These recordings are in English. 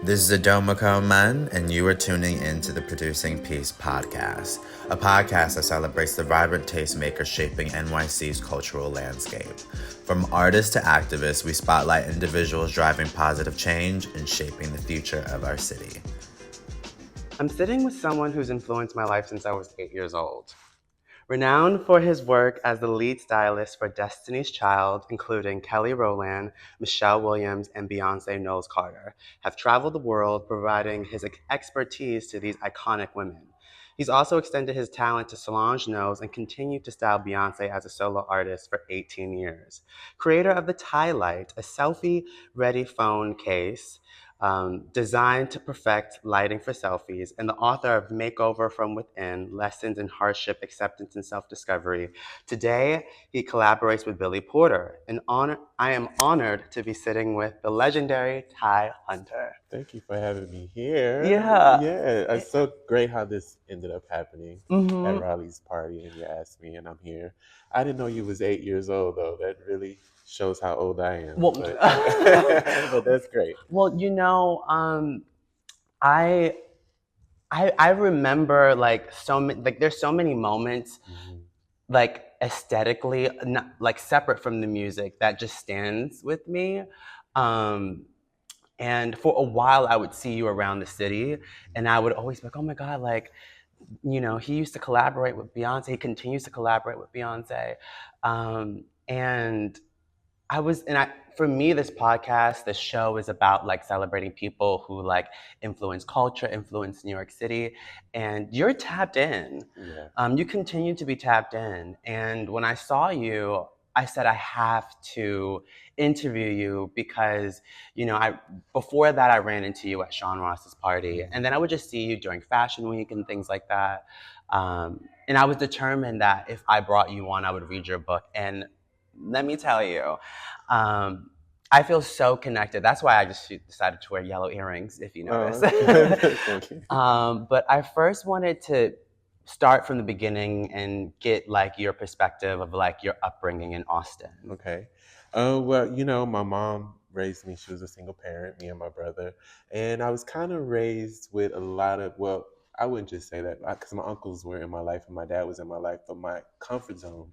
This is Adomako Man, and you are tuning in to the Producing Peace podcast, a podcast that celebrates the vibrant tastemakers shaping NYC's cultural landscape. From artists to activists, we spotlight individuals driving positive change and shaping the future of our city. I'm sitting with someone who's influenced my life since I was 8 years old. Renowned for his work as the lead stylist for Destiny's Child, including Kelly Rowland, Michelle Williams, and Beyoncé Knowles Carter, have traveled the world providing his expertise to these iconic women. He's also extended his talent to Solange Knowles and continued to style Beyoncé as a solo artist for 18 years. Creator of the Tie Light, a selfie-ready phone case designed to perfect lighting for selfies, and the author of Makeover from Within, Lessons in Hardship, Acceptance, and Self-Discovery. Today, he collaborates with Billy Porter. I am honored to be sitting with the legendary Ty Hunter. Thank you for having me here. Yeah. Yeah, it's so great how this ended up happening Mhm. at Riley's party, and you asked me, and I'm here. I didn't know you was 8 years old, though. That really shows how old I am. Well, but, but that's great. Well, I remember there's so many moments like aesthetically not like separate from the music that just stands with me. And for a while I would see you around the city and I would always be like, oh my God, like, he used to collaborate with Beyonce, he continues to collaborate with Beyonce. And for me, this podcast, this show is about like celebrating people who like influence culture, influence New York City, and you're tapped in. Yeah. You continue to be tapped in. And when I saw you, I said I have to interview you because, before that I ran into you at Sean Ross's party, and then I would just see you during Fashion Week and things like that. And I was determined that if I brought you on, I would read your book. And let me tell you, I feel so connected. That's why I just decided to wear yellow earrings, if you notice. Thank you. But I first wanted to start from the beginning and get like your perspective of like your upbringing in Austin. Okay. Well, my mom raised me. She was a single parent, me and my brother. And I was kind of raised with a lot of, well, I wouldn't just say that because my uncles were in my life and my dad was in my life, but my comfort zone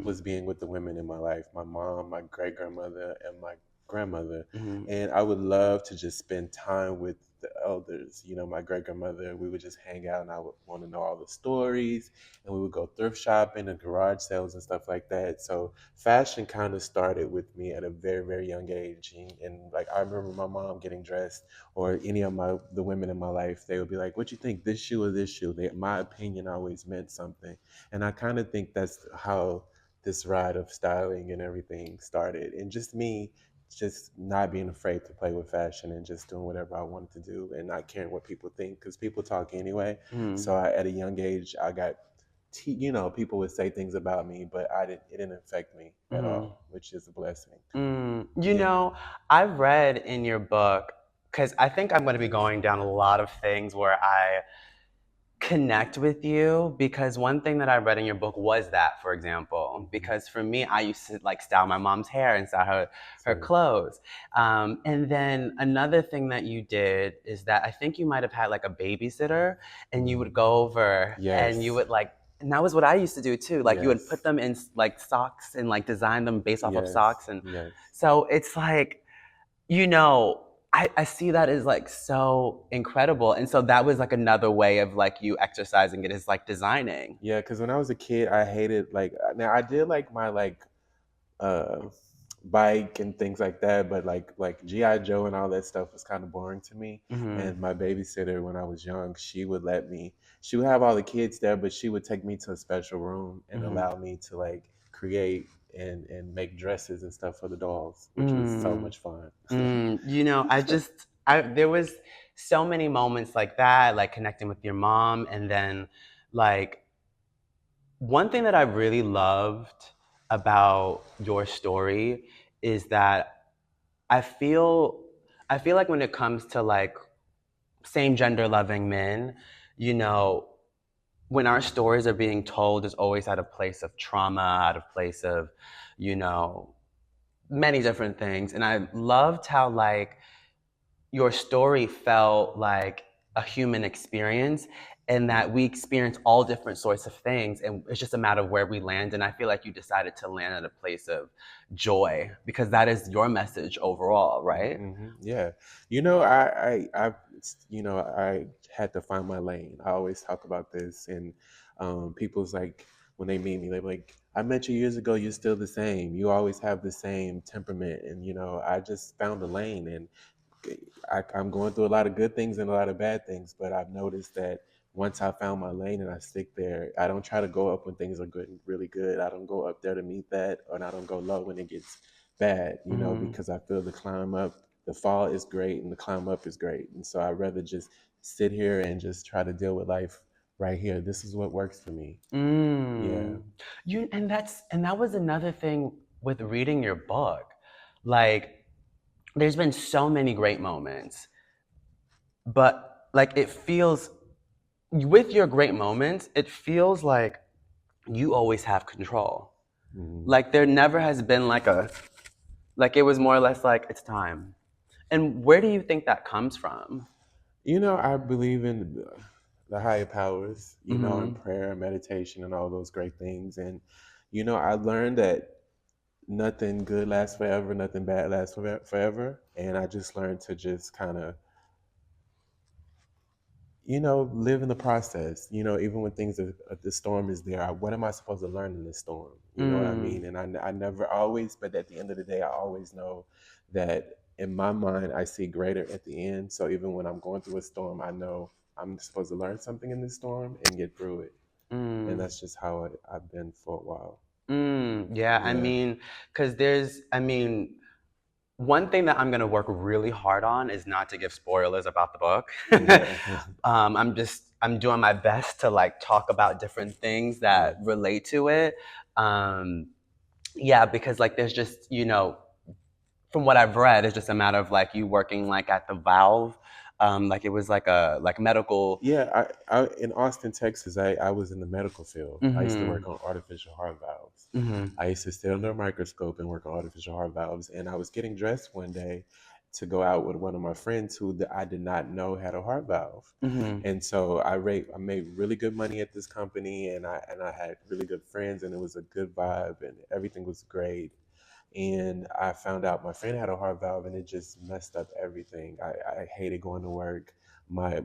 was being with the women in my life, my mom, my great-grandmother, and my grandmother. And I would love to just spend time with the elders. My great-grandmother, we would just hang out and I would want to know all the stories, and we would go thrift shopping and garage sales and stuff like that. So fashion kind of started with me at a very, very young age. And like I remember my mom getting dressed, or any of the women in my life, they would be like, what you think, this shoe or this shoe? My opinion always meant something. And I kind of think that's how this ride of styling and everything started. And just me just not being afraid to play with fashion and just doing whatever I wanted to do and not caring what people think, because people talk anyway. So at a young age, I got, people would say things about me, but it didn't affect me at all, which is a blessing. I've read in your book, because I think I'm going to be going down a lot of things where I connect with you, because one thing that I read in your book was that, for example, because for me, I used to like style my mom's hair and style her clothes. And then another thing that you did is that I think you might have had like a babysitter and you would go over and you would like, and that was what I used to do too. Like you would put them in like socks and like design them based off of socks. And so it's like, I see that as like so incredible. And so that was like another way of like you exercising it, is like designing. Yeah, because when I was a kid, I hated now I did like my bike and things like that, but like G.I. Joe and all that stuff was kind of boring to me. And my babysitter, when I was young, she would have all the kids there, but she would take me to a special room and allow me to like create and make dresses and stuff for the dolls, which was so much fun. There was so many moments like that, like connecting with your mom. And then like one thing that I really loved about your story is that I feel like when it comes to like same gender loving men, when our stories are being told, is always out of place of trauma, out of place of, many different things. And I loved how like your story felt like a human experience, and that we experience all different sorts of things, and it's just a matter of where we land. And I feel like you decided to land at a place of joy because that is your message overall, right? Yeah, you know, I had to find my lane. I always talk about this, and people's like when they meet me, they're like, "I met you years ago. You're still the same. You always have the same temperament." And I just found a lane, and I'm going through a lot of good things and a lot of bad things, but I've noticed that once I found my lane and I stick there, I don't try to go up when things are good, really good. I don't go up there to meet that, and I don't go low when it gets bad, because I feel the climb up, the fall is great and the climb up is great. And so I'd rather just sit here and just try to deal with life right here. This is what works for me. Yeah. And that was another thing with reading your book. Like, there's been so many great moments, but like it feels with your great moments, it feels like you always have control. Like there never has been like it was more or less like it's time. And where do you think that comes from? I believe in the higher powers, and Mm-hmm. prayer and meditation and all those great things. And, I learned that nothing good lasts forever, nothing bad lasts forever. And I just learned to just kind of, live in the process, even when the storm is there. What am I supposed to learn in this storm? You know what I mean? And I never always, but at the end of the day, I always know that in my mind, I see greater at the end. So even when I'm going through a storm, I know I'm supposed to learn something in this storm and get through it. And that's just how I've been for a while. Yeah, I Yeah. mean, because one thing that I'm going to work really hard on is not to give spoilers about the book. Yeah. I'm doing my best to like talk about different things that Yeah. relate to it. Um, yeah, because like there's just, from what I've read, it's just a matter of like you working like at the valve. Like it was like a like medical. Yeah, I in Austin, Texas, I was in the medical field. I used to Mm-hmm. work on artificial heart valves. Mm-hmm. I used to sit under a microscope and work on artificial heart valves. And I was getting dressed one day to go out with one of my friends who I did not know had a heart valve. Mm-hmm. And so I made really good money at this company, and I had really good friends, and it was a good vibe, and everything was great. And I found out my friend had a heart valve, and it just messed up everything. I hated going to work. My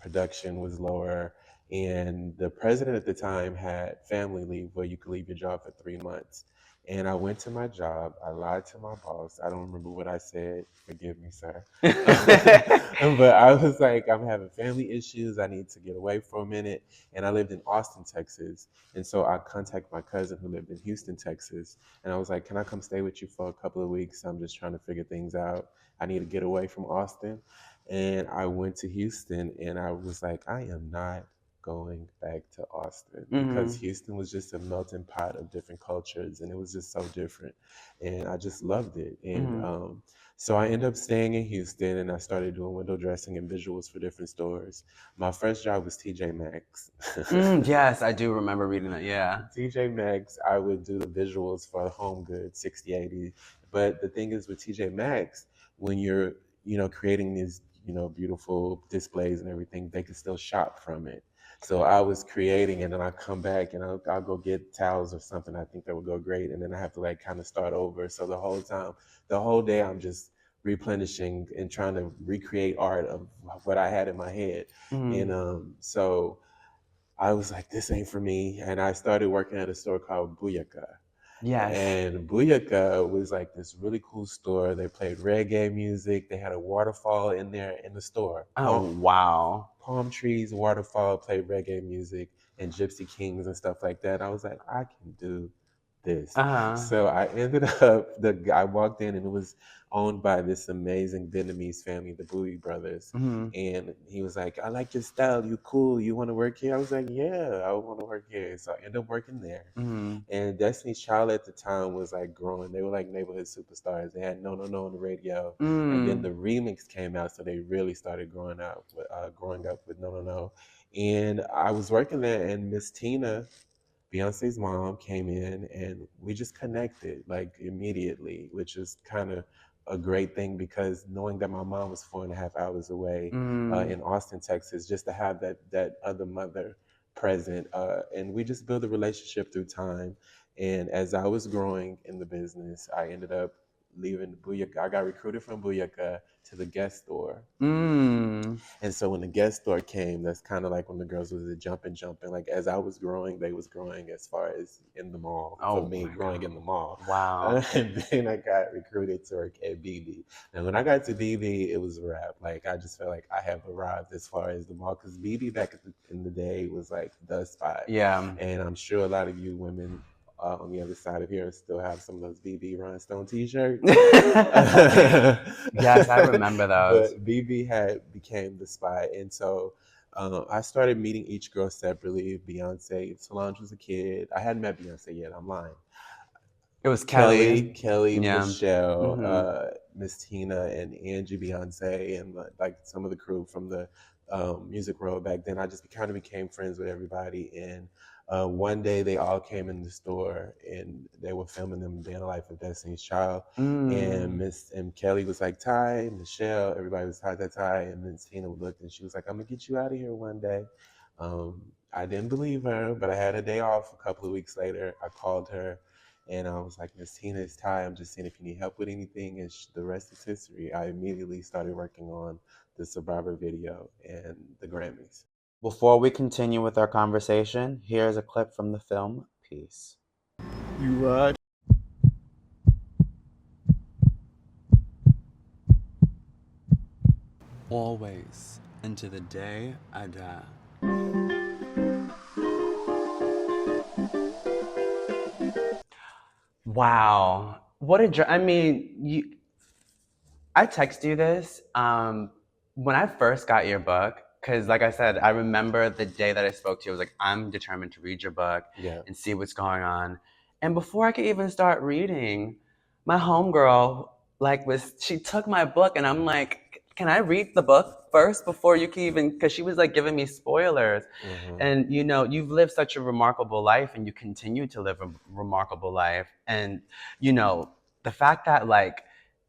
production was lower, and the president at the time had family leave where you could leave your job for 3 months. And I went to my job. I lied to my boss. I don't remember what I said. Forgive me, sir. But I was like, I'm having family issues. I need to get away for a minute. And I lived in Austin, Texas. And so I contacted my cousin who lived in Houston, Texas. And I was like, can I come stay with you for a couple of weeks? I'm just trying to figure things out. I need to get away from Austin. And I went to Houston, and I was like, I am not going back to Austin, because Mm-hmm. Houston was just a melting pot of different cultures, and it was just so different. And I just loved it. And Mm-hmm. so I ended up staying in Houston, and I started doing window dressing and visuals for different stores. My first job was TJ Maxx. Yes, I do remember reading that. Yeah. TJ Maxx, I would do the visuals for Home Goods, 6080. But the thing is with TJ Maxx, when you're, creating these, beautiful displays and everything, they can still shop from it. So I was creating, and then I come back and I'll go get towels or something I think that would go great. And then I have to like kind of start over. So the whole day, I'm just replenishing and trying to recreate art of what I had in my head. Mm-hmm. And so I was like, this ain't for me. And I started working at a store called Buyaka. Yes. And Buyaka was like this really cool store. They played reggae music. They had a waterfall in there in the store. Oh, wow. Palm trees, waterfall, played reggae music, and Gypsy Kings and stuff like that. I was like, I can do this. Uh-huh. So I ended up, I walked in, and it was owned by this amazing Vietnamese family, the Bowie brothers. Mm-hmm. And he was like, I like your style. You cool. You want to work here? I was like, yeah, I want to work here. So I ended up working there. Mm-hmm. And Destiny's Child at the time was like growing. They were like neighborhood superstars. They had No No No on the radio, and then the remix came out, so they really started growing up with No No No. And I was working there, and Miss Tina, Beyonce's mom, came in, and we just connected like immediately, which is kind of a great thing, because knowing that my mom was 4.5 hours away in Austin, Texas, just to have that other mother present, and we just build a relationship through time. And as I was growing in the business, I ended up leaving Booyaka. I got recruited from Booyaka to the Guest store. And so when the Guest store came, that's kind of like when the girls was jumping. Like as I was growing, they was growing as far as in the mall. For me, growing in the mall. Wow. And then I got recruited to work at BB. And when I got to BB, it was a wrap. Like I just felt like I have arrived as far as the mall, because BB back in the day was like the spot. Yeah. And I'm sure a lot of you women on the other side of here still have some of those BB Rhinestone T-shirts. Yes, I remember those. But BB became the spot, and so I started meeting each girl separately. Beyonce, Solange was a kid. I hadn't met Beyonce yet. I'm lying. It was Kelly, yeah. Michelle, Mm-hmm. Miss Tina, and Angie Beyonce, and like some of the crew from the Music Row back then. I just kind of became friends with everybody, and one day they all came in the store and they were filming them Day in the Life of Destiny's Child. And Kelly was like, Ty, Michelle, everybody was Ty, and Miss Tina looked and she was like, I'm gonna get you out of here one day. I didn't believe her, but I had a day off. A couple of weeks later, I called her and I was like, Miss Tina, it's Ty. I'm just saying if you need help with anything, and the rest is history. I immediately started working on the Survivor video and the Grammys. Before we continue with our conversation, here's a clip from the film Peace. You Always, into the day I die. Wow. What a I mean, I text you this when I first got your book, because like I said, I remember the day that I spoke to you. I was like, I'm determined to read your book and see what's going on. And before I could even start reading, my homegirl she took my book and I'm like, can I read the book first before you can even, because she was like giving me spoilers. And you've lived such a remarkable life and you continue to live a remarkable life. And the fact that like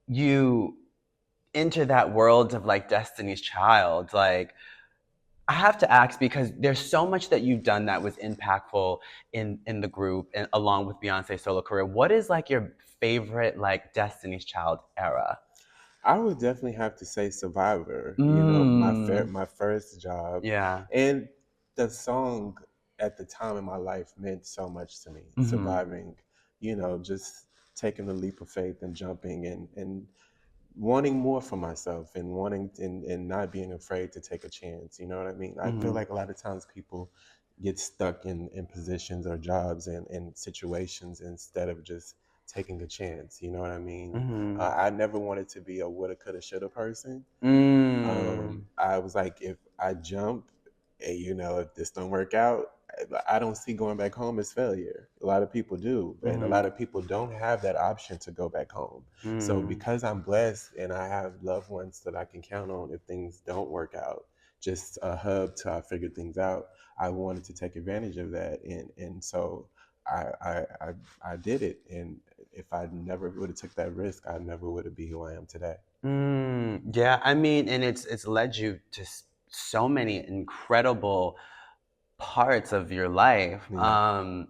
you enter that world of like Destiny's Child, like I have to ask, because there's so much that you've done that was impactful in the group and along with Beyonce's solo career. What is like your favorite like Destiny's Child era? I would definitely have to say Survivor. My first job. Yeah. And the song at the time in my life meant so much to me. Surviving, just taking the leap of faith and jumping and wanting more for myself and wanting and not being afraid to take a chance. You know what I mean? I feel like a lot of times people get stuck in positions or jobs and situations instead of just taking a chance. You know what I mean? I never wanted to be a woulda, coulda, shoulda person. I was like, if I jump, and, if this don't work out, I don't see going back home as failure. A lot of people do, and a lot of people don't have that option to go back home. So because I'm blessed and I have loved ones that I can count on if things don't work out, just a hub till I figure things out, I wanted to take advantage of that, and so I did it. And if I never would have took that risk, I never would have been who I am today. Yeah, I mean, and it's led you to so many incredible parts of your life. One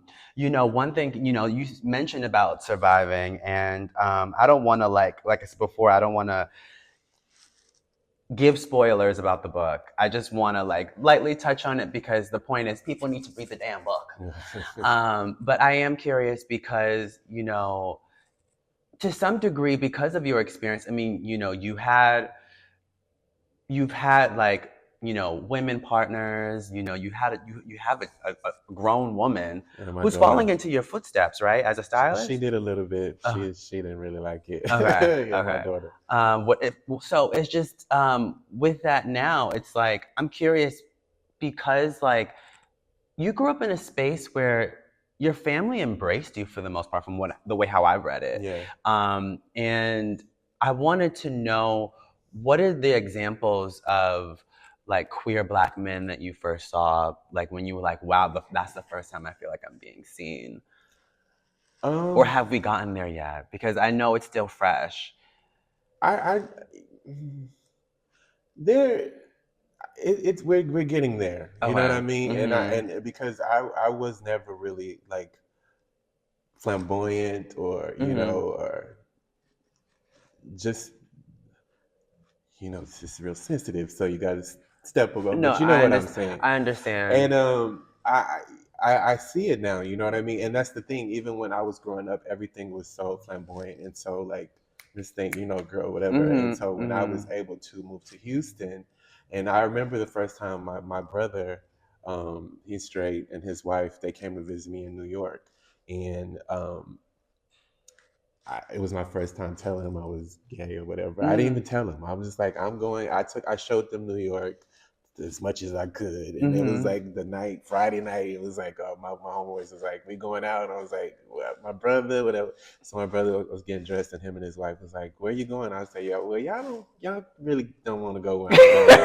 thing, you mentioned about surviving, and I don't want to like I said before, I don't want to give spoilers about the book. I just want to like lightly touch on it because the point is people need to read the damn book. But I am curious because, to some degree, because of your experience, I mean, you've had like, women partners, you have a grown woman who's following into your footsteps, right? As a stylist? She did a little bit. She didn't really like it. Okay. My daughter. So it's just, with that now, it's like, I'm curious because like you grew up in a space where your family embraced you for the most part, from the way how I've read it. Yeah. And I wanted to know, what are the examples of like queer Black men that you first saw, like when you were like, wow, that's the first time I feel like I'm being seen? Or have we gotten there yet? Because I know it's still fresh. I there it's we're getting there. You know what I Okay. mean? Mm-hmm. And because I was never really like flamboyant or Mm-hmm. or just it's just real sensitive. So you got to step above. No, But you know I what I'm understand. saying. I understand. And I see it now. You know what I mean. And that's the thing. Even when I was growing up, everything was so flamboyant and so like this thing, girl, whatever. And so Mm-hmm. when I Mm-hmm. was able to move to Houston, and I remember the first time my brother, he's straight, and his wife, they came to visit me in New York, and it was my first time telling him I was gay or whatever. I didn't Mm-hmm. even tell him. I was just like, I'm going. I showed them New York as much as I could, and it was Mm-hmm. like the night, Friday night. It was like my homeboys was like, we going out, and I was like, well, my brother, whatever. So my brother was getting dressed, and him and his wife was like, where you going? I say, yeah, well, y'all really don't want to go where I'm going,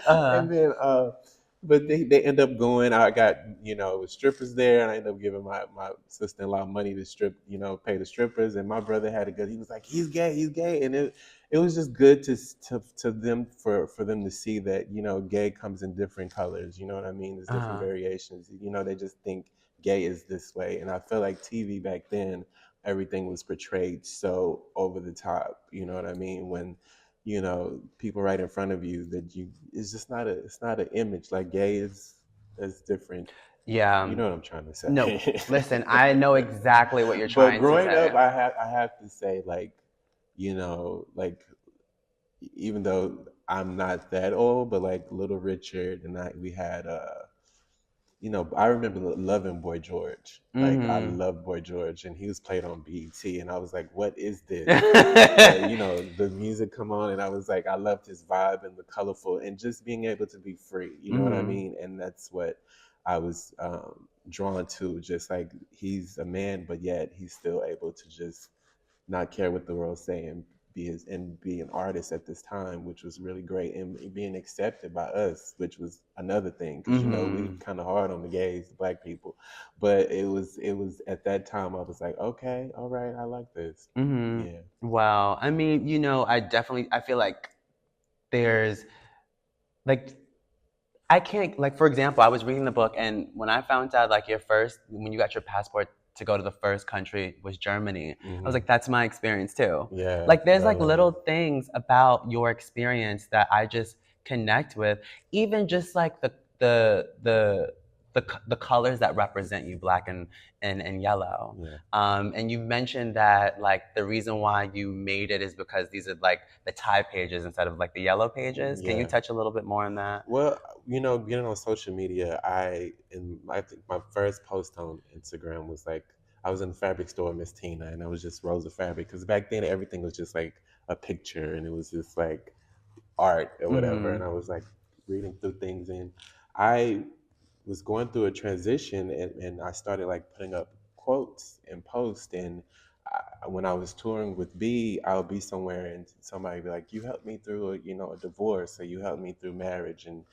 uh, and then but they end up going. I got strippers there, and I ended up giving my sister in law money to strip, pay the strippers. And my brother had a good. He was like, he's gay, and it was just good to them for them to see that gay comes in different colors. You know what I mean? There's different uh, variations. They just think gay is this way, and I feel like TV back then, everything was portrayed so over the top. You know what I mean? When people right in front of you that it's just not an image. Like gay is different. You yeah. know what I'm trying to No, say. listen, I know exactly what you're But trying to growing up, say. I have to say, like, like, even though I'm not that old, but like Little Richard and we had I remember loving Boy George. Like I Mm-hmm. loved Boy George, and he was played on BET, and I was like, "What is this?" But the music come on, and I was like, I loved his vibe and the colorful, and just being able to be free. You know what I Mm-hmm. mean? And that's what I was drawn to. Just like he's a man, but yet he's still able to just not care what the world's saying, be an artist at this time, which was really great, and being accepted by us, which was another thing, because we Mm-hmm. kind of hard on the gays, the black people, but it was at that time I was like, okay, all right, I like this. Mm-hmm. Yeah. Wow. I mean, I feel like there's like I can't, like, for example, I was reading the book, and when I found out, like, when you got your passport to go to the first country was Germany, I was Hmm. like, that's my experience too. Yeah, Like, there's I like love it. little things about your experience that I just connect with, even just like the colors that represent you, black and yellow. Yeah. And you mentioned that like the reason why you made it is because these are like the tie pages instead of like the yellow pages. Can you Yeah. touch a little bit more on that? Well, getting on social media, I think my first post on Instagram was like I was in the fabric store, Miss Tina, and it was just rows of fabric, because back then everything was just like a picture, and it was just like art or whatever. And Mm-hmm. I was like reading through things, and I was going through a transition, and I started like putting up quotes and posts. And when I was touring with B, I would be somewhere, and somebody would be like, you helped me through a divorce, or you helped me through marriage, and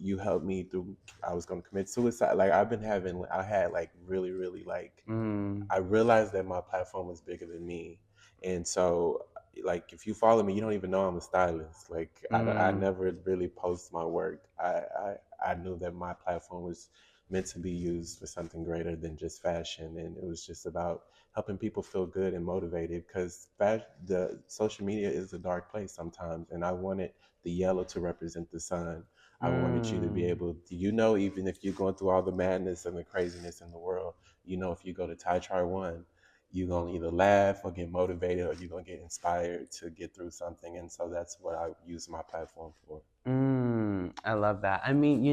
you helped me through, I was going to commit suicide. Like I had like really, really like, Mm, I realized that my platform was bigger than me. And so, like, if you follow me, you don't even know I'm a stylist. Like, I mm, never really post my work. I knew that my platform was meant to be used for something greater than just fashion. And it was just about helping people feel good and motivated, because the social media is a dark place sometimes. And I wanted the yellow to represent the sun. I wanted you to be mm, able to, even if you're going through all the madness and the craziness in the world, if you go to Tai Char One, you're gonna either laugh or get motivated, or you're gonna get inspired to get through something. And so that's what I use my platform for. I love that. I mean,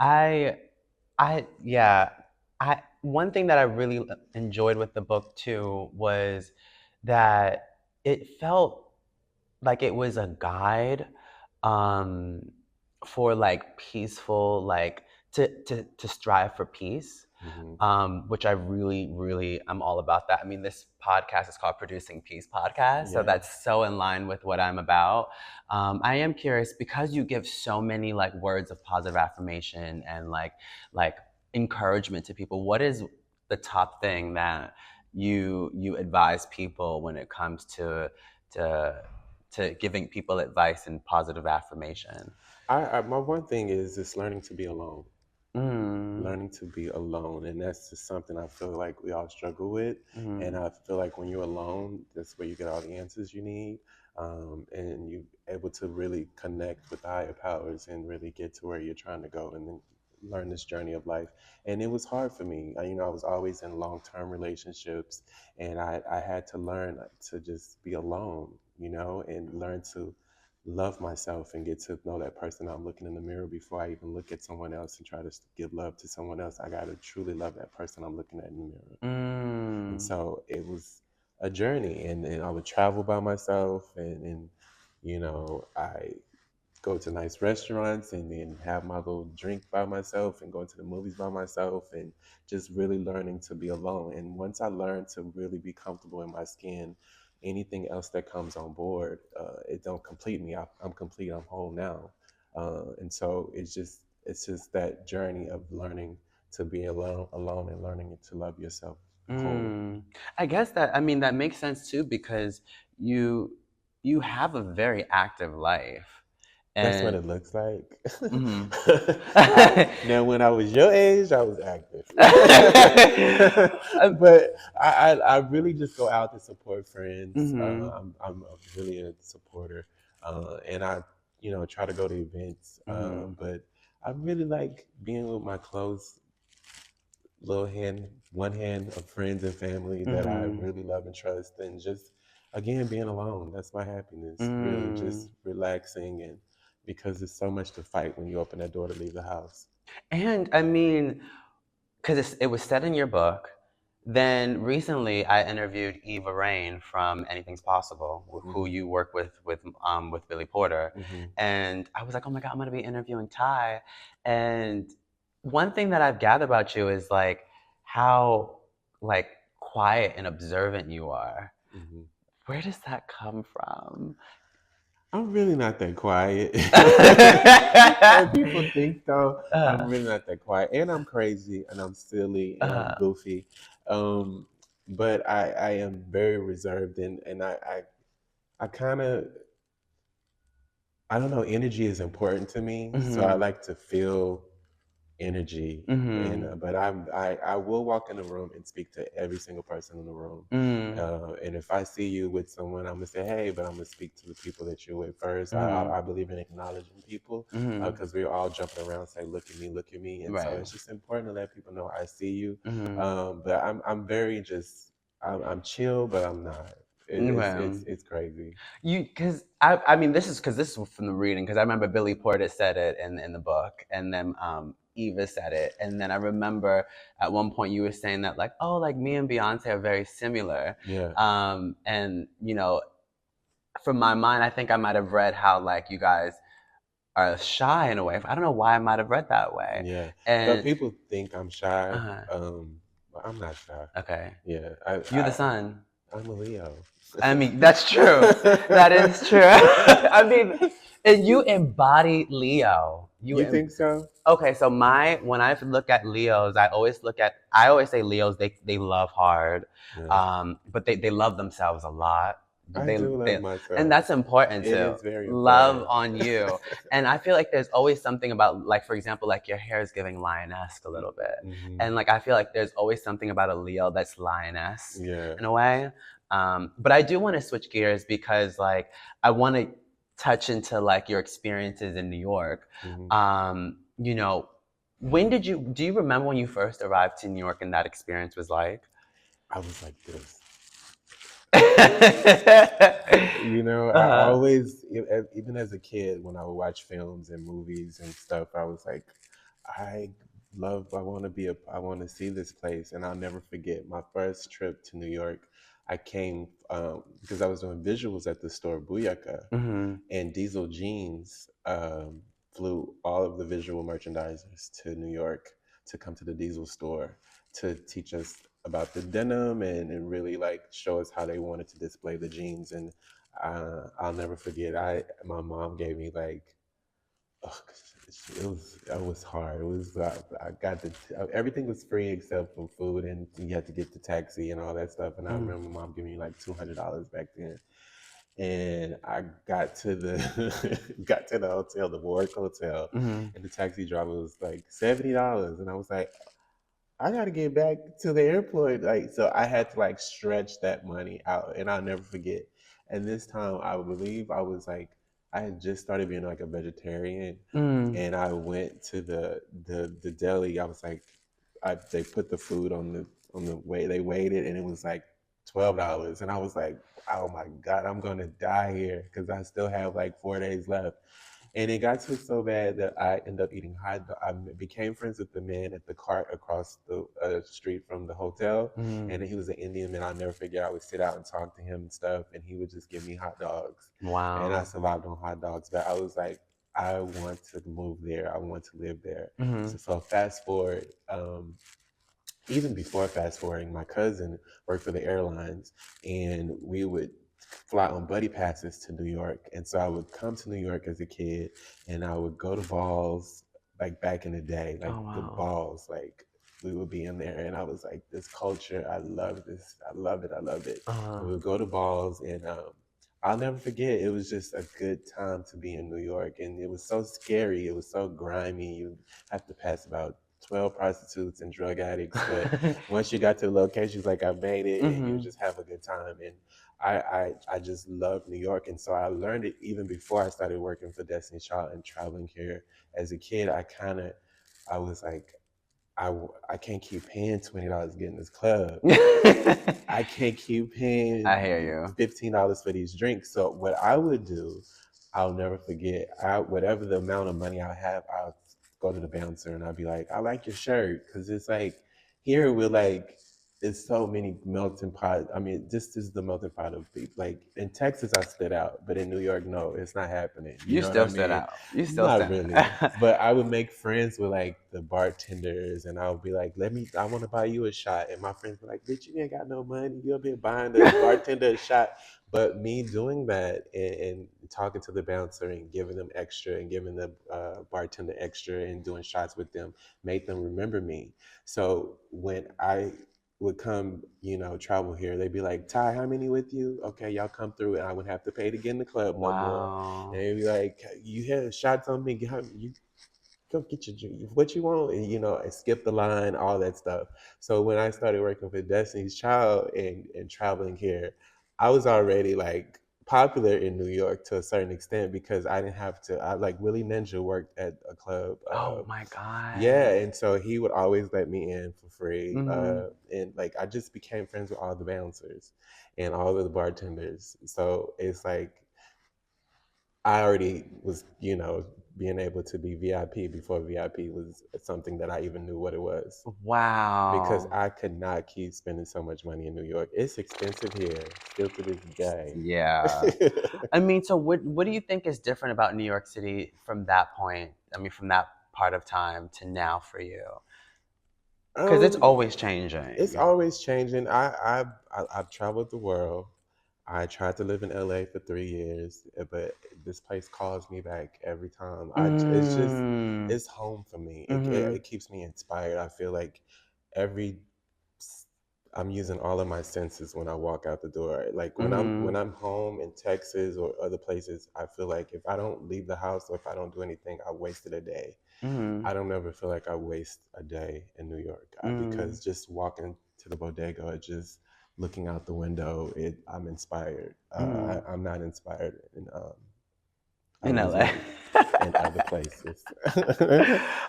I, yeah, one thing that I really enjoyed with the book too was that it felt like it was a guide, um, for like peaceful, like to strive for peace, Hmm. which I really, really am all about that. I mean, this podcast is called Producing Peace Podcast, so Yeah. that's so in line with what I'm about. I am curious because you give so many like words of positive affirmation and like encouragement to people. What is the top thing that you advise people when it comes to giving people advice and positive affirmation? My one thing is just learning to be alone. Mm. Learning to be alone, and that's just something I feel like we all struggle with. And I feel like when you're alone, that's where you get all the answers you need, and you're able to really connect with the higher powers and really get to where you're trying to go, and then learn this journey of life. And it was hard for me. I was always in long-term relationships, and I had to learn to just be alone, and learn to love myself and get to know that person I'm looking in the mirror before I even look at someone else and try to give love to someone else. I got to truly love that person I'm looking at in the mirror. And Mm. so it was a journey, and I would travel by myself, and I go to nice restaurants and then have my little drink by myself and going to the movies by myself and just really learning to be alone. And once I learned to really be comfortable in my skin, anything else that comes on board, it don't complete me. I'm complete. I'm whole now. And so it's just that journey of learning to be alone and learning to love yourself whole. I guess that makes sense too, because you you have a very active life. That's what And it looks like. mhm. Now, when I was your age, I was active, Um, but I really just go out to support friends. mhm, Really a supporter, and I try to go to events. mhm, But I really like being with my close one hand of friends and family that I mhm, really love and trust, and just again being alone. That's my happiness. Really, mm. just relaxing, and because there's so much to fight when you open that door to leave the house. And I mean, because it was said in your book. Then recently, I interviewed Eva Rain from Anything's Possible, who Hmm. you work with Billy Porter, Hmm. and I was like, oh my god, I'm gonna be interviewing Ty. And one thing that I've gathered about you is like how like quiet and observant you are. Hmm. Where does that come from? I'm really not that quiet. People think though. I'm uh, really not that quiet, and I'm crazy, and I'm silly, and I'm uh, goofy. Um, but I am very reserved, and I kind of, I don't know, energy is important to me, so I mhm, like to feel energy. And mhm, but I will walk in the room and speak to every single person in the room. mm, And if I see you with someone, I'm gonna say hey, but I'm gonna speak to the people that you're with first. I mhm, believe in acknowledging people, mhm, because we're all jumping around saying look at me, and so right. it's just important to let people know I see you. Mhm. But I'm very just I'm chill, but I'm not. Okay. It's crazy. You, because I mean, this is from the reading, because I remember Billy Porter said it in the book, and then Eva said it, and then I remember at one point you were saying that like, oh, like me and Beyonce are very similar, Yeah, and from my mind, I think I might have read how like you guys are shy in a way. I don't know why I might have read that way, yeah. But and people think I'm shy. uh, But I'm not shy. okay, Yeah, you're the sun. I'm a Leo. I mean, that's true. That is true. I mean, and you embody Leo. You think so? Okay, so my when I look at Leos, I always say Leos they love hard, Yeah, but they love themselves a lot. I do love They and myself. that's important It too. is very Love important. on you, and I feel like there's always something about like for example like your hair is giving lioness a little bit, Hmm. and like I feel like there's always something about a Leo that's lioness Yeah. in a way. But I do want to switch gears because like I want to touch into like your experiences in New York. Hmm. When did you do you remember when you first arrived to New York and that experience was like? I was like this. I uh-huh. always, even as a kid, when I would watch films and movies and stuff, I was like, I I want to see this place. And I'll never forget my first trip to New York. I came because I was doing visuals at the store Booyaka, Hmm. and Diesel Jeans flew all of the visual merchandisers to New York to come to the Diesel store to teach us about the denim, and really like show us how they wanted to display the jeans. And I'll never forget. My mom gave me like Oh, it was hard. It was I got the everything was free except for food, and you had to get the taxi and all that stuff. And I Mm. remember mom giving me like $200 back then. And I got to the got to the hotel, the Warwick Hotel, Mm-hmm. and the taxi driver was like $70, and I was like, I got to get back to the airport. Like, so I had to like stretch that money out, and I'll never forget. And this time, I believe I was like, I had just started being like a vegetarian, Mm. and I went to the deli. I was like, they put the food on the way they weighed it, and it was like $12, and I was like, oh my god, I'm gonna die here because I still have like 4 days left. And it got to so bad that I ended up eating hot dog. I became friends with the man at the cart across the street from the hotel. Mm. And he was an Indian man. I'll never forget. I would sit out and talk to him and stuff, and he would just give me hot dogs. And I Wow. survived on hot dogs. But I was like, I want to move there. I want to live there. Mm-hmm. So fast forward, even before fast forwarding, my cousin worked for the airlines, and we would fly on buddy passes to New York. And so I would come to New York as a kid, and I would go to balls like back in the day, like Oh the wow. balls, like we would be in there, and I was like, this culture, I love this, I love it, I love it. Uh-huh. And we would go to balls, and I'll never forget. It was just a good time to be in New York, and it was so scary. It was so grimy. You have to pass about 12 prostitutes and drug addicts, but once you got to the locations, like I made it, and you Mm-hmm. just have a good time. And I just love New York, and so I learned it even before I started working for Destiny's Child and traveling here. As a kid, I was like, I can't keep paying $20 to get in this club. I can't keep I hear paying you. $15 for these drinks. So what I would do, I'll never forget. Whatever the amount of money I have, I'll go to the bouncer and I'll be like, I like your shirt, because it's like here we're like, it's so many melting pot. I mean, this is the melting pot of people. Like in Texas, I stood out, but in New York, no, it's not happening. You You know what I still stood mean? out. You still Not stand really, out. but I would make friends with like the bartenders, and I would be like, I want to buy you a shot," and my friends were like, "Bitch, you ain't got no money. You up here buying the bartender a shot." But me doing that and talking to the bouncer and giving them extra and giving the bartender extra and doing shots with them made them remember me. So when I would come, travel here, they'd be like, Ty, how many with you? Okay, y'all come through, and I would have to pay to get in the club no more. And Wow. they'd be like, you had shots on me, you go get your drink, what you want, and and skip the line, all that stuff. So when I started working for Destiny's Child and traveling here, I was already like popular in New York to a certain extent because I didn't have to. I like Willie Ninja worked at a club. Oh my God. Yeah, and so he would always let me in for free. Mm-hmm. And like I just became friends with all the bouncers and all of the bartenders. So it's like I already was, being able to be VIP before VIP was something that I even knew what it was. Because Wow. I could not keep spending so much money in New York. It's expensive here, still to this day. Yeah. I mean, so what do you think is different about New York City from that point? I mean, from that part of time to now for you? Because it's um, always it's changing. always changing. I've traveled the world. I tried to live in LA for 3 years, but this place calls me back every time. It's just, Mm. it's home for me. Mm-hmm. It keeps me inspired. I feel like every, I'm using all of my senses when I walk out the door. Like Mm-hmm. when I'm home in Texas or other places, I feel like if I don't leave the house or if I don't do anything, I wasted a day. Mm-hmm. I don't ever feel like I waste a day in New York Mm. because just walking to the bodega or just looking out the window, I'm inspired. Mm. I'm not inspired in I In live LA. in other places.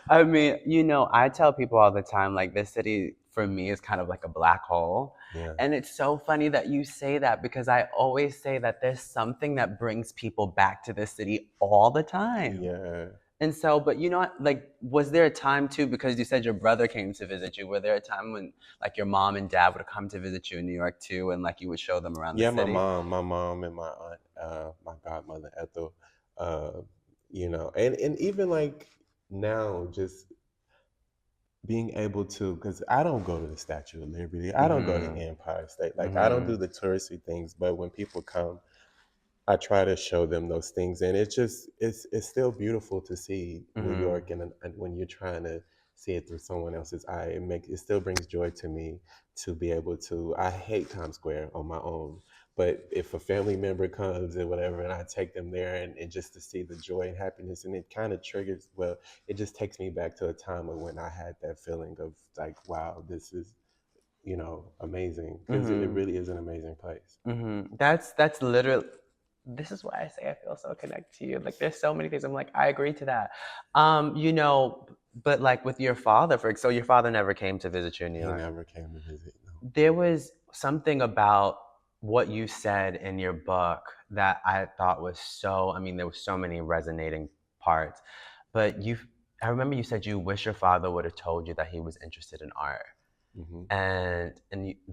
I mean, I tell people all the time, like, this city for me is kind of like a black hole. Yeah, And it's so funny that you say that because I always say that there's something that brings people back to this city all the time. yeah, And so, but like, was there a time too, because you said your brother came to visit you, were there a time when like your mom and dad would come to visit you in New York too, and like you would show them around the yeah. city? My mom, and my aunt, my godmother Ethel, uh, and even like now, just being able to, because I don't go to the Statue of Liberty, I don't go to Mm-hmm. Empire State, like I don't Mm-hmm. do the touristy things, but when people come, I try to show them those things, and it's still beautiful to see New Mm-hmm. York, and when you're trying to see it through someone else's eye, it still brings joy to me to be able to. I hate Times Square on my own, but if a family member comes and whatever, and I take them there, and just to see the joy and happiness, and it kind of triggers, well, it just takes me back to a time of when I had that feeling of like, wow, this is, amazing, because it Mm-hmm. really is an amazing place. Mm-hmm. That's literally. This is why I say I feel so connected to you. Like, there's so many things. I'm like, I agree to that. But like with your father, so your father never came to visit you in New He York. never came to visit. No. There was something about what you said in your book that I thought was so. I mean, there were so many resonating parts, but I remember you said you wish your father would have told you that he was interested in art, Hmm.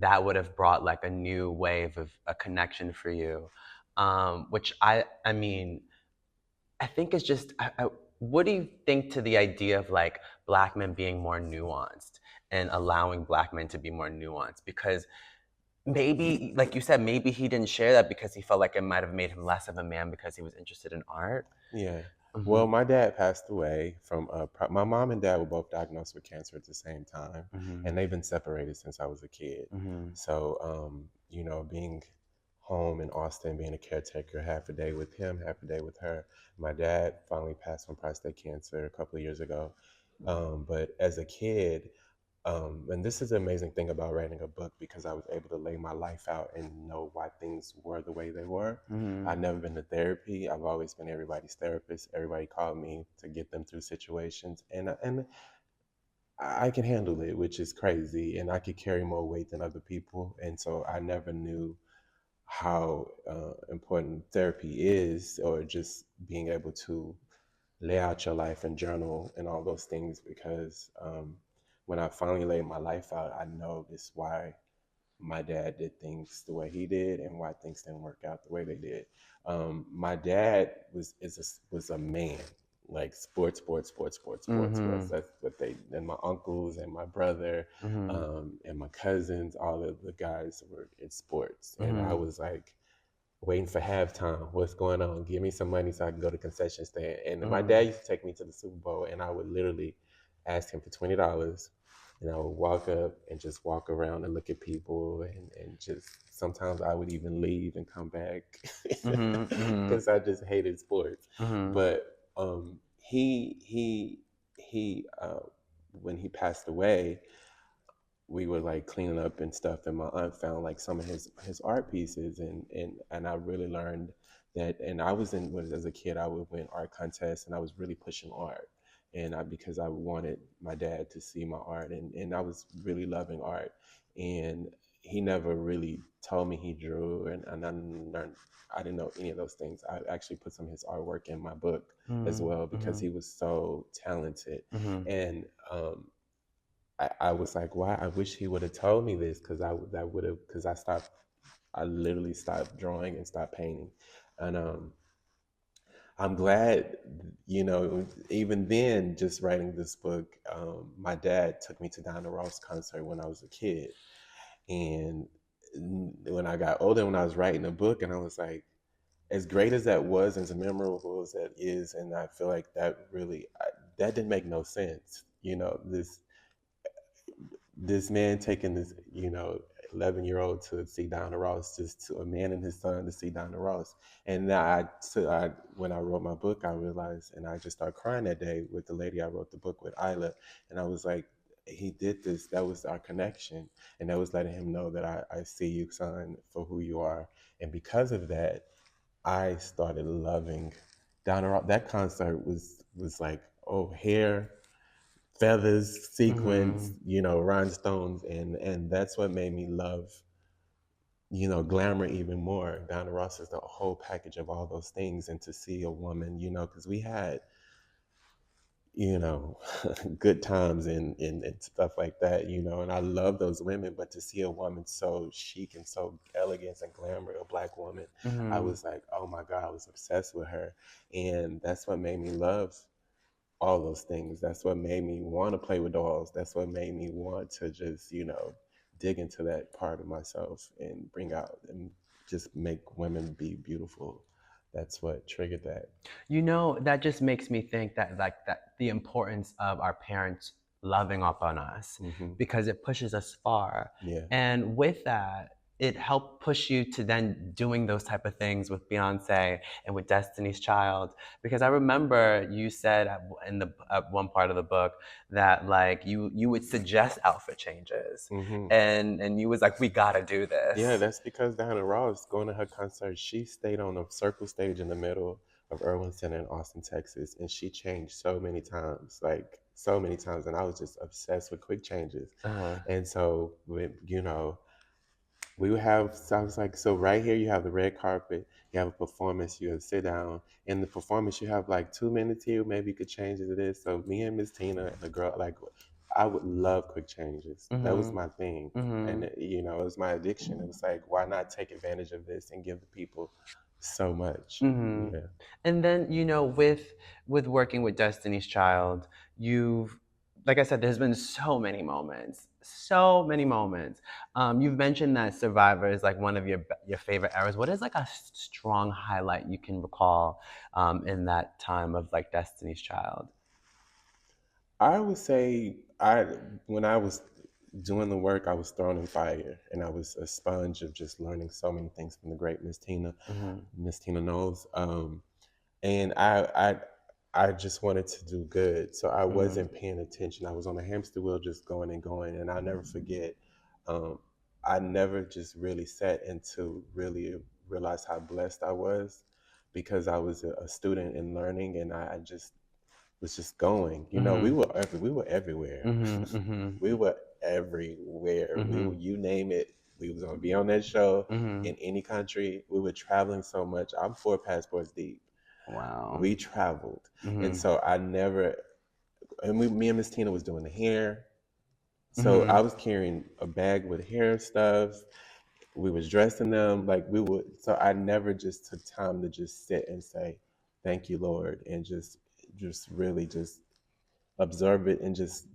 that would have brought like a new wave of a connection for you, which I mean, I think it's just what do you think to the idea of like black men being more nuanced and allowing black men to be more nuanced? Because maybe, like you said, maybe he didn't share that because he felt like it might have made him less of a man because he was interested in art. Yeah. Mm-hmm. Well, my dad passed away from my mom and dad were both diagnosed with cancer at the same time, Mm-hmm. and they've been separated since I was a kid. Mm-hmm. So, being home in Austin, being a caretaker, half a day with him, half a day with her. My dad finally passed from prostate cancer a couple of years ago. But as a kid, and this is the amazing thing about writing a book, because I was able to lay my life out and know why things were the way they were. Mm-hmm. I've never been to therapy. I've always been everybody's therapist. Everybody called me to get them through situations, and I can handle it, which is crazy. And I could carry more weight than other people, and so I never knew how important therapy is, or just being able to lay out your life and journal and all those things, because when I finally laid my life out, I noticed why my dad did things the way he did and why things didn't work out the way they did. My dad was a man, like sports, sports, sports, sports, sports, sports. Mm-hmm. That's what they, and my uncles and my brother, Mm-hmm. and my cousins, all of the guys were in sports, and I Mm-hmm. was like waiting for halftime. What's going on? Give me some money so I can go to concession stand. And my Mm-hmm. dad used to take me to the Super Bowl, and I would literally ask him for $20, and I would walk up and just walk around and look at people, and just sometimes I would even leave and come back Mm-hmm. because I just hated sports. Mm-hmm. But he when he passed away, we were like cleaning up and stuff, and my aunt found like some of his art pieces, and I really learned that. And I was in when as a kid I would win art contests, and I was really pushing art, and because I wanted my dad to see my art, and I was really loving art, and he never really told me he drew, and I didn't know any of those things. I actually put some of his artwork in my book as well, because Mm-hmm. he was so talented. Mm-hmm. And I was like, why? I wish he would have told me this, because I would have, because I literally stopped drawing and stopped painting. And I'm glad, even then, just writing this book, my dad took me to Diana Ross concert when I was a kid. And when I got older, when I was writing a book, and I was like, as great as that was, and as memorable as that is, and I feel like that really, that didn't make no sense. This man taking this, 11-year-old to see Donna Ross, just to a man and his son to see Donna Ross. And when I wrote my book, I realized, and I just started crying that day with the lady I wrote the book with, Isla. And I was like, he did this. That was our connection. And that was letting him know that I see you, son, for who you are. And because of that, I started loving Donna Ross. That concert was like, oh, hair, feathers, Mm-hmm. sequins, rhinestones, and that's what made me love, glamour even more. Donna Ross is the whole package of all those things, and to see a woman, because we had, you know, good times and stuff like that, and I love those women, but to see a woman so chic and so elegant and glamour, a black woman, I Mm-hmm. was like, oh my God, I was obsessed with her, and that's what made me love all those things. That's what made me want to play with dolls. That's what made me want to just, dig into that part of myself and bring out and just make women be beautiful. that's what triggered that. You know, that just makes me think that like that the importance of our parents loving up on us Hmm. because it pushes us far. Yeah. And with that, it helped push you to then doing those type of things with Beyonce and with Destiny's Child. Because I remember you said in the at one part of the book that like you would suggest outfit changes, Hmm. and you was like, we gotta do Yeah, this. that's because Diana Ross, going to her concert, she stayed on a circle stage in the middle of Irwin Center in Austin, Texas, and she changed so many times, like so many times, and I was just obsessed with quick changes. Uh-huh. And so, we would have, so I was like, so right here you have the red carpet, you have a performance, you have sit down. In the performance, you have like 2 minutes here, maybe you could change it to this. So me and Miss Tina and the girl, like, I would love quick changes. That was Mm-hmm. my thing. Mm-hmm. And, it was my addiction. It was like, why not take advantage of this and give the people so much? Mm-hmm. Yeah. And then, you know, with working with Destiny's Child, you've, like I said, there's been so many moments, so many moments. You've mentioned that Survivor is like one of your favorite eras. What is like a strong highlight you can recall in that time of like Destiny's Child? I would say when I was doing the work, I was thrown in fire, and I was a sponge of just learning so many things from the great Miss Tina, Mm-hmm. Miss Tina Knowles. And I just wanted to do good, so I Mm-hmm. wasn't paying attention. I was on a hamster wheel, just going and going, and I'll never forget. Um, I never just really sat into really realize how blessed I was because I was a student and learning, and I just was just going. We Mm-hmm. were we were everywhere. Mm-hmm. Mm-hmm. We were everywhere. Mm-hmm. You name it. We was gonna be on that show Mm-hmm. in any country. We were traveling so much. I'm 4 passports deep. Wow. We traveled, and Mm-hmm. so I never. And me and Miss Tina was doing the hair. So I Mm-hmm. was carrying a bag with hair stuff. We was dressing them like we would. So I never just took time to just sit and say, "Thank you, Lord," and just really just observe it and just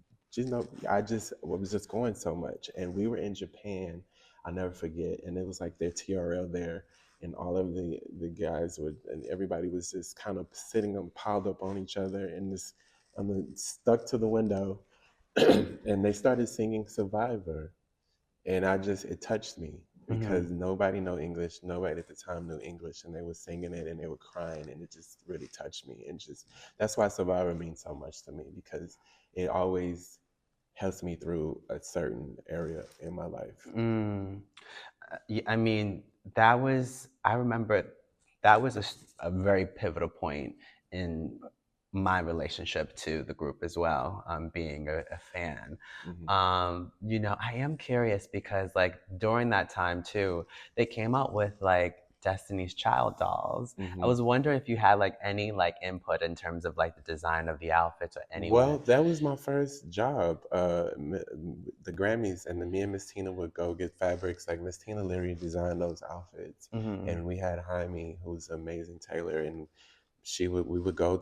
I just was just going so much. And we were in Japan, I'll never forget, and it was like their TRL there, and all of the guys would, and everybody was just kind of sitting them piled up on each other and this stuck to the window. And they started singing Survivor, and it touched me Mm-hmm. because nobody know English, nobody at the time knew English, and they were singing it and they were crying, and it just really touched me. And just that's why Survivor means so much to me, because it always helps me through a certain area in my life. Mm. Yeah, I mean, I remember that was a very pivotal point in my relationship to the group as well, being a fan. Hmm. You know, I am curious because, like, during that time too, they came out with like Destiny's Child dolls. I Hmm. was wondering if you had like any like input in terms of like the design of the outfits or anyone. Well, that was my first job. The Grammys, and me and Miss Tina would go get fabrics. Like Miss Tina literally designed those outfits, Mm-hmm. and we had Jaime, who's an amazing tailor, and we would go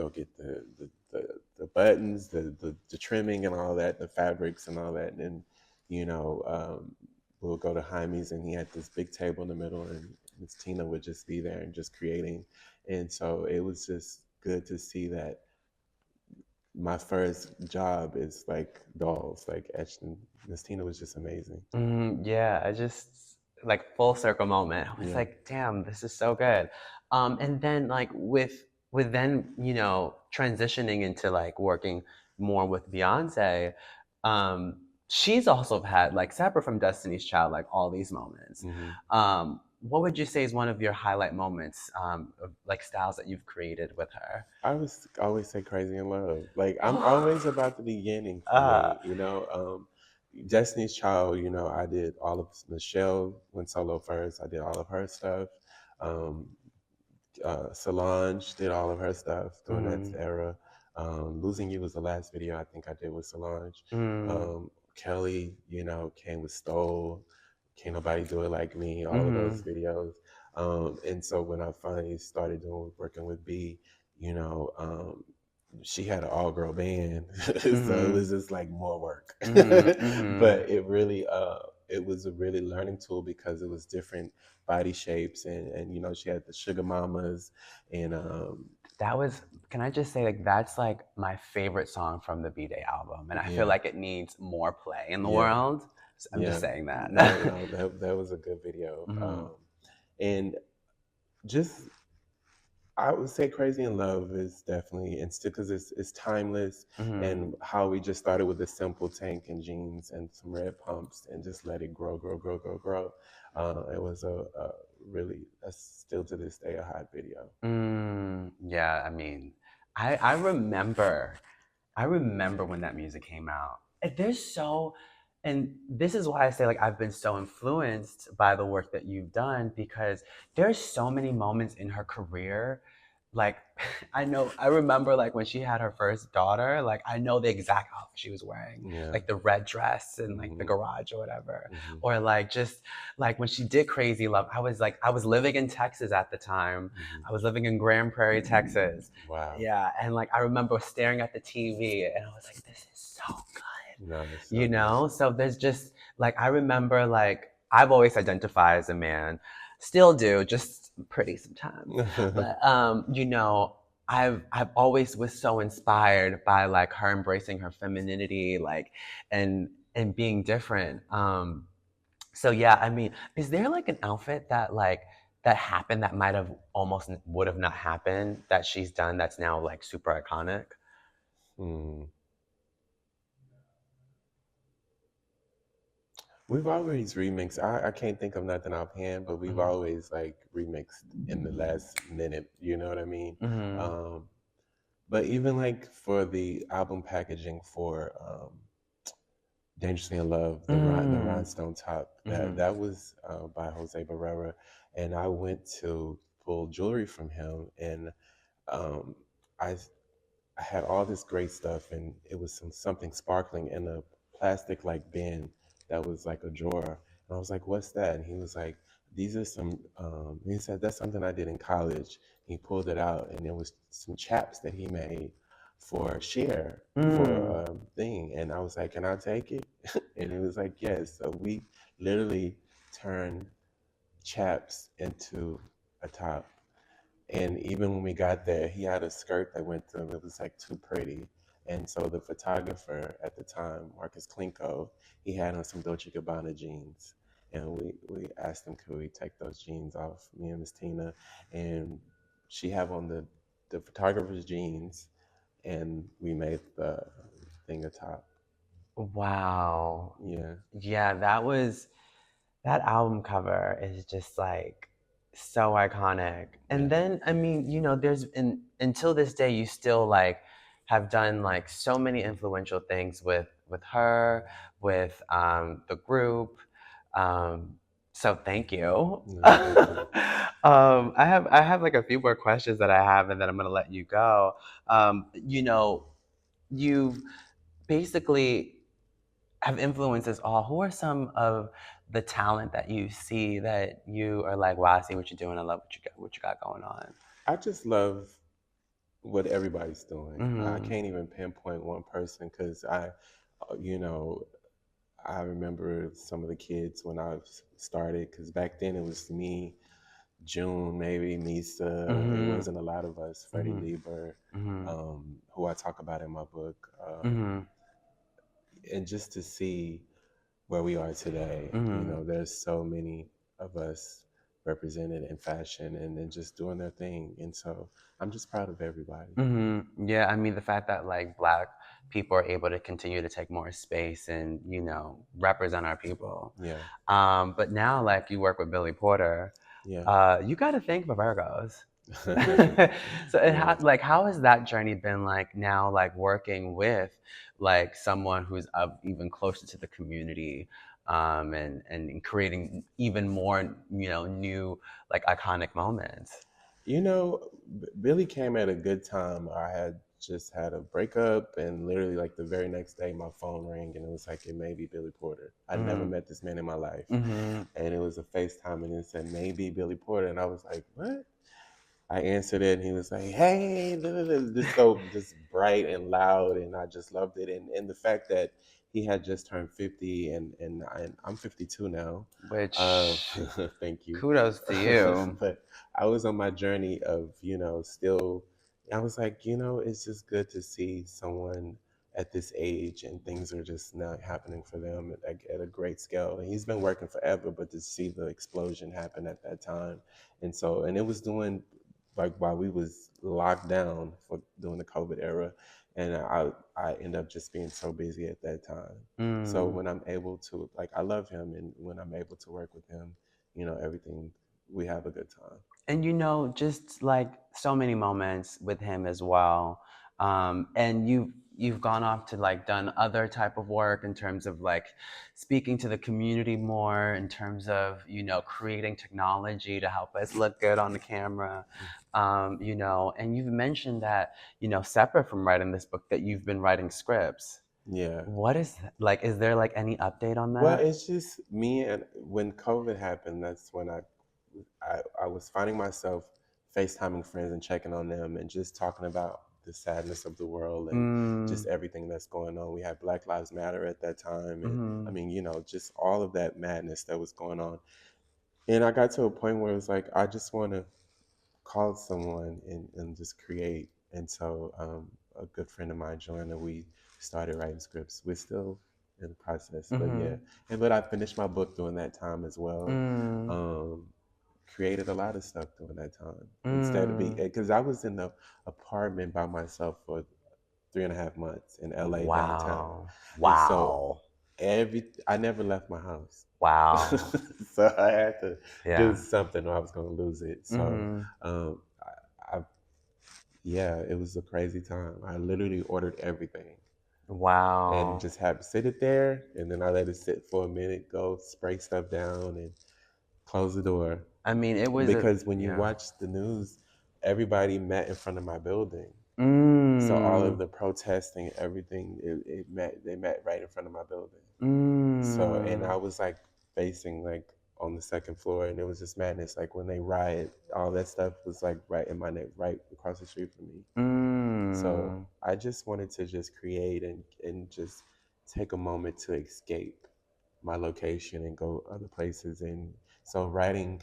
get the buttons, the trimming and all that, the fabrics and all that. And you know we would go to Jaime's, and he had this big table in the middle, and Miss Tina would just be there and just creating. And so it was just good to see that my first job is like dolls, like etching. Miss Tina was just amazing. Yeah, I just like full circle moment. I was Yeah. like, damn, this is so good. And then like with then, you know, transitioning into like working more with Beyonce, she's also had like separate from Destiny's Child, like all these moments. Hmm. What would you say is one of your highlight moments of like styles that you've created with her? I was always say crazy in love. Like I'm always about the beginning for uh, me, Destiny's Child, I did all of Michelle went solo first. I did all of her stuff. Um, Solange did all of her stuff during that mm, era. Losing You was the last video I think I did with Solange. mm, Kelly, came with Stole. Can't nobody do it like me. All of those mm, videos. And so when I finally started working with B, you know, um, she had an all girl band, so it mm, was just like more work. mm, mm, But it really, it was a really learning tool because it was different body shapes, and you know, she had the sugar mamas, and That was, can I just say, like, that's like my favorite song from the B-Day album. And I feel yeah, like it needs more play in the yeah, world. So I'm just yeah. saying that. No, that was a good video. Mhm. And just I would say "Crazy in Love" is definitely, and still because it's timeless, Mhm. and how we just started with a simple tank and jeans and some red pumps and just let it grow, grow, grow, grow, grow. It was a really, that's still to this day a hot video. Yeah, I mean, I remember, I remember when that music came out. And there's so, and this is why I say like I've been so influenced by the work that you've done, because there's so many moments in her career. Like I know, I remember like when she had her first daughter, like I know the exact outfit she was wearing, Yeah. like the red dress and like the Hmm. garage or whatever. Hmm. Or like just like when she did Crazy Love, I was living in Texas at the time. Hmm. I was living in Grand Prairie, Texas. Wow. Yeah, and like I remember staring at the TV and I was like, this is so good, No, it's so you good. know? So there's just like I remember like I've always identified as a man, still do, just pretty sometimes. But you know, I've always was so inspired by like her embracing her femininity, like and being different. So yeah, I mean, is there like an outfit that like that happened that might have almost would have not happened that she's done that's now like super iconic? Hmm. We've always remixed. I can't think of nothing offhand, but we've Mhm. always like remixed in the last minute. You know what I mean? Mhm. Um, but even like for the album packaging for "Dangerously in Love," the Mm. rhinestone top, Mhm. that was by Jose Barrera, and I went to pull jewelry from him, and um, I I had all this great stuff, and it was something sparkling in a plastic like bin that was like a drawer. And I was like, "What's that?" And he was like, "These are some." He said, "That's something I did in college." He pulled it out, and it was some chaps that he made for share for Mm. thing. And I was like, "Can I take it?" And he was like, "Yes." So we literally turned chaps into a top, and even when we got there, he had a skirt that went to him. It was like too pretty. And so the photographer at the time, Marcus Klinko, he had on some Dolce Gabbana jeans. And we asked him, could we take those jeans off, me and Miss Tina? And she have on the photographer's jeans, and we made the thing a top. Wow. Yeah, Yeah, that album cover is just like so iconic. And yeah. then I mean, you know, there's until this day you still like have done like so many influential things with her, with the group. Um so thank you. No, thank you. I have like a few more questions that I have and then I'm gonna let you go. You know, you've basically have influenced us all. Who are some of the talent that you see that you are like, wow, I see what you're doing. I love what you got going on. I just love what everybody's doing. I Mm-hmm. can't even pinpoint one person because you know, I remember some of the kids when I started, because back then it was me, June, maybe Misa. It Mm-hmm. wasn't a lot of us. Freddie Mm-hmm. Lieber, Mm-hmm. who I talk about in my book, Mm-hmm. and just to see where we are today. You Mm-hmm. know, there's so many of us represented in fashion and just doing their thing, and so I'm just proud of everybody. Mm-hmm. Yeah, I mean the fact that like black people are able to continue to take more space and you know represent our people. Yeah, But now like you work with Billy Porter, yeah, you got to think of Virgos. So it yeah. had like how has that journey been like now like working with like someone who's even closer to the community and creating even more you know new like iconic moments. You know, Billy came at a good time. I had just had a breakup, and literally, like the very next day, my phone rang, and it was like, it may be Billy Porter. I'd never Mm-hmm. met this man in my life. Mm-hmm. And it was a FaceTime, and it said, maybe Billy Porter. And I was like, what? I answered it, and he was like, hey, da, da, da," just so just bright and loud. And I just loved it. And the fact that he had just turned 50, and I'm 52 now. Which, Thank you. kudos to you. But I was on my journey of, still, I was like, it's just good to see someone at this age and things are just not happening for them at a great scale. And he's been working forever, but to see the explosion happen at that time. And it was doing like while we was locked down for during the COVID era. And I end up just being so busy at that time. So when I'm able to, like, I love him, and when I'm able to work with him, everything, we have a good time. And just like so many moments with him as well. And you've gone off to like done other type of work in terms of like speaking to the community more, in terms of creating technology to help us look good on the camera. And you've mentioned that separate from writing this book, that you've been writing scripts. Yeah. What is like? Is there like any update on that? Well, it's just me, and when COVID happened, that's when I was finding myself FaceTiming friends and checking on them and just talking about the sadness of the world and just everything that's going on. We had Black Lives Matter at that time. And I mean, just all of that madness that was going on. And I got to a point where it was like, I just want to call someone and just create. And so a good friend of mine, Joanna, we started writing scripts. We're still in the process, but yeah. But I finished my book during that time as well. Created a lot of stuff during that time instead of because I was in the apartment by myself for 3.5 months in LA downtown. Wow. And so I never left my house. Wow. So I had to Yeah. do something or I was going to lose it. So yeah, it was a crazy time. I literally ordered everything. Wow. And just had to sit it there, and then I let it sit for a minute, go spray stuff down, and close the door. I mean, it was because when you watch the news, everybody met in front of my building. Mm. So all of the protesting, everything, they met right in front of my building. So, and I was like facing like on the second floor, and it was just madness. Like when they riot, all that stuff was like right in my neck, right across the street from me. So I just wanted to just create and just take a moment to escape my location and go other places. And so writing,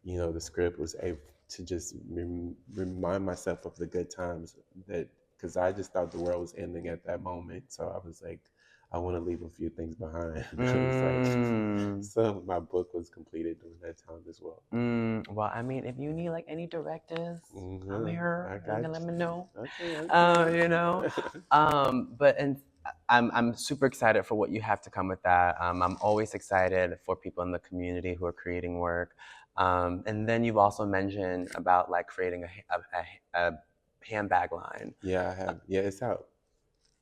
the script was able to just remind myself of the good times because I just thought the world was ending at that moment. So I was like, I want to leave a few things behind. So my book was completed during that time as well. Well, I mean, if you need like any directives, I'm here. You can let me know. Okay. I'm super excited for what you have to come with that. I'm always excited for people in the community who are creating work. And then you've also mentioned about like creating a handbag line. Yeah, I have. Yeah, it's out.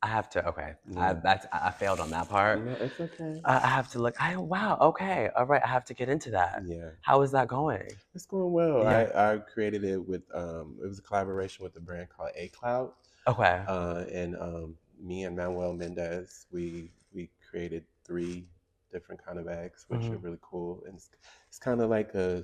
I have to. Okay, Yeah. I failed on that part. No, it's okay. I have to look. Wow. Okay. All right. I have to get into that. Yeah. How is that going? It's going well. Yeah. I created it with it was a collaboration with a brand called A Cloud. Okay. And me and Manuel Mendez, we created 3 different kind of bags, which are really cool. And it's kind of like a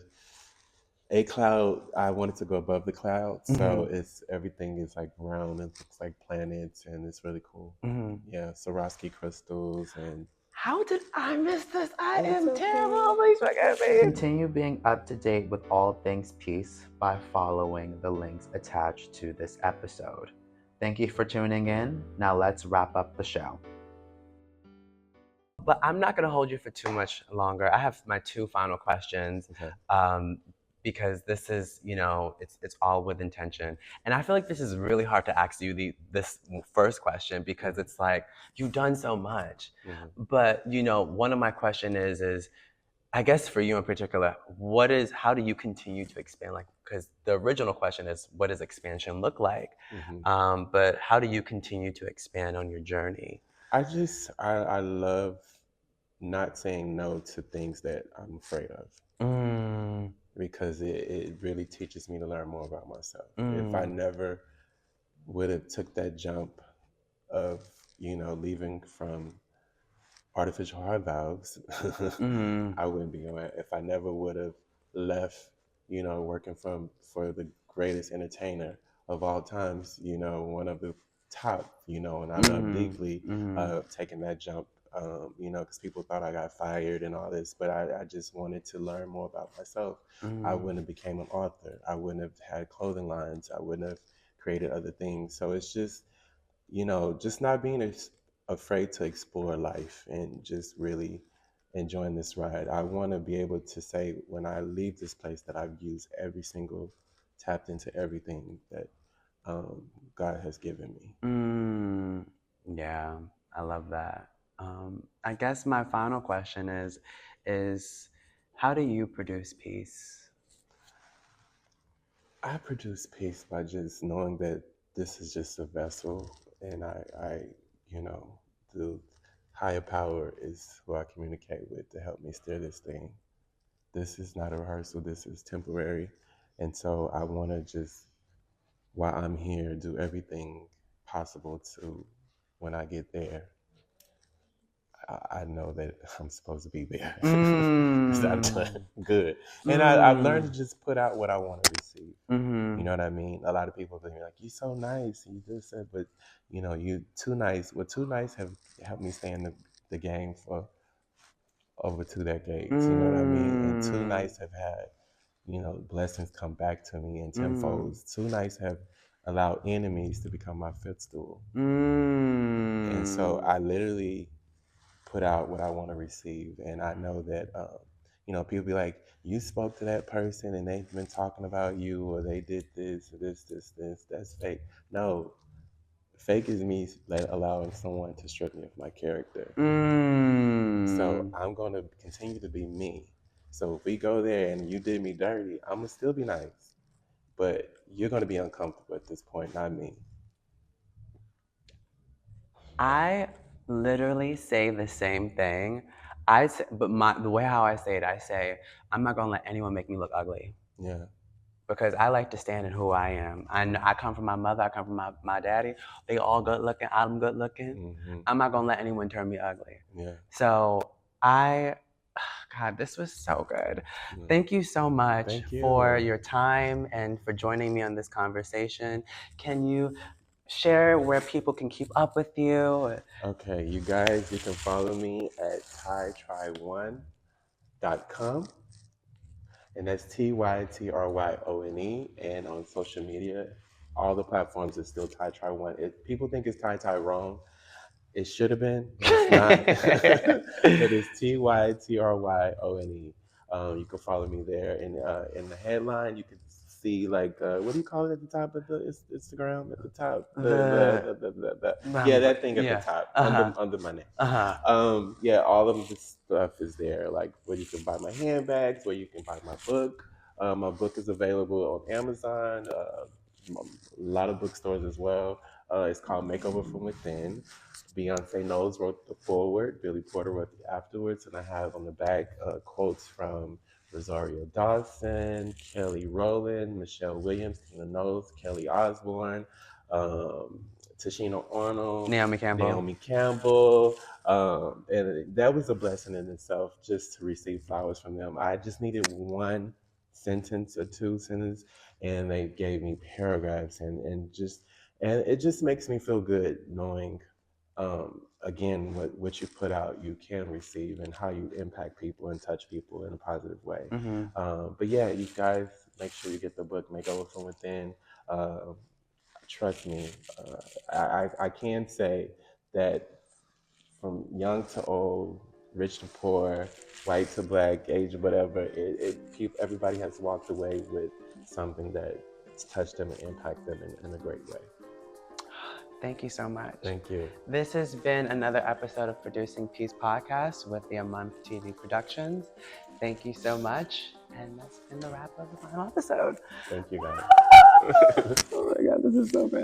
cloud. I wanted to go above the clouds, so everything is like round and looks like planets, and it's really cool. Yeah, Swarovski crystals. And how did I miss this? I am terrible. Please forgive me. Continue being up to date with all things peace by following the links attached to this episode. Thank you for tuning in. Now let's wrap up the show. But I'm not going to hold you for too much longer. I have my 2 final questions. Okay. Because this is, it's all with intention. And I feel like this is really hard to ask you this first question because it's like, you've done so much. But, one of my question is, I guess for you in particular, how do you continue to expand? Like, because the original question is, what does expansion look like? But how do you continue to expand on your journey? I love not saying no to things that I'm afraid of. Because it really teaches me to learn more about myself. If I never would have took that jump of, leaving from artificial heart valves, I wouldn't be going. If I never would have left, working for the greatest entertainer of all times, one of the top, and I love Mm-hmm. deeply Mm-hmm. taking that jump, because people thought I got fired and all this, but I just wanted to learn more about myself. I Mm-hmm. wouldn't have became an author. I wouldn't have had clothing lines. I wouldn't have created other things. So it's just, just not being afraid to explore life and just really enjoying this ride. I want to be able to say when I leave this place that I've used tapped into everything that God has given me. Mm, yeah, I love that. I guess my final question is how do you produce peace? I produce peace by just knowing that this is just a vessel, and you know, the higher power is who I communicate with to help me steer this thing. This is not a rehearsal. This is temporary, and so I want to just, while I'm here, do everything possible to, when I get there, I know that I'm supposed to be there because I've done Mm, good. And I've learned to mm, just put out what I want to receive. You mm-hmm, know what I mean? A lot of people think like, you're so nice. You just said, but you too nice. Well, too nice have helped me stay in the game for over 2 decades. You know what I mean? And too mm, nice have had, blessings come back to me in mm, tenfolds. Too nice have allowed enemies to become my footstool. And so mm, I literally put out what I want to receive. And I know that, people be like, you spoke to that person and they've been talking about you, or they did this, or this. That's fake. No, fake is me allowing someone to strip me of my character. So mm. I'm going to continue to be me. So if we go there and you did me dirty, I'm going to still be nice. But you're going to be uncomfortable at this point, not me. I literally say the same thing. But the way how I say it, I say, I'm not gonna let anyone make me look ugly Yeah. because I like to stand in who I am. I come from my mother, I come from my daddy. They all good looking. I'm good looking. Mm-hmm. I'm not gonna let anyone turn me ugly. Yeah. So I, God, this was so good. Yeah. Thank you so much Thank you. for your time and for joining me on this conversation. Can you share where people can keep up with you? Okay, you guys, you can follow me at tytryone.com. And that's TYTRYONE. And on social media, all the platforms is still Ty Try One. People think it's Ty Tyrone. It should have been, but it's not. But it's TYTRYONE. You can follow me there. And in the headline, you can see like what do you call it at the top of the Instagram at the top? Yeah, that thing at the Yeah. top Uh-huh. under my name. Uh-huh. Yeah, all of this stuff is there. Like where you can buy my handbags, where you can buy my book. My book is available on Amazon, a lot of bookstores as well. It's called Makeover from Within. Beyoncé Knowles wrote the foreword. Billy Porter wrote the afterwards, and I have on the back quotes from Rosario Dawson, Kelly Rowland, Michelle Williams, Tina Knowles, Kelly Osbourne, Tashina Arnold, Naomi Campbell. And that was a blessing in itself just to receive flowers from them. I just needed one sentence or two sentences, and they gave me paragraphs, and it just makes me feel good knowing again what you put out you can receive, and how you impact people and touch people in a positive way. Mm-hmm. But yeah, you guys, make sure you get the book Makeover from Within. Trust me, I can say that from young to old, rich to poor, white to black, age, whatever, everybody has walked away with something that's touched them and impacted them in a great way. Thank you so much. Thank you. This has been another episode of Producing Peace Podcast with the A Month TV Productions. Thank you so much. And that's been the wrap of the final episode. Thank you, guys. Oh my God, this is so good.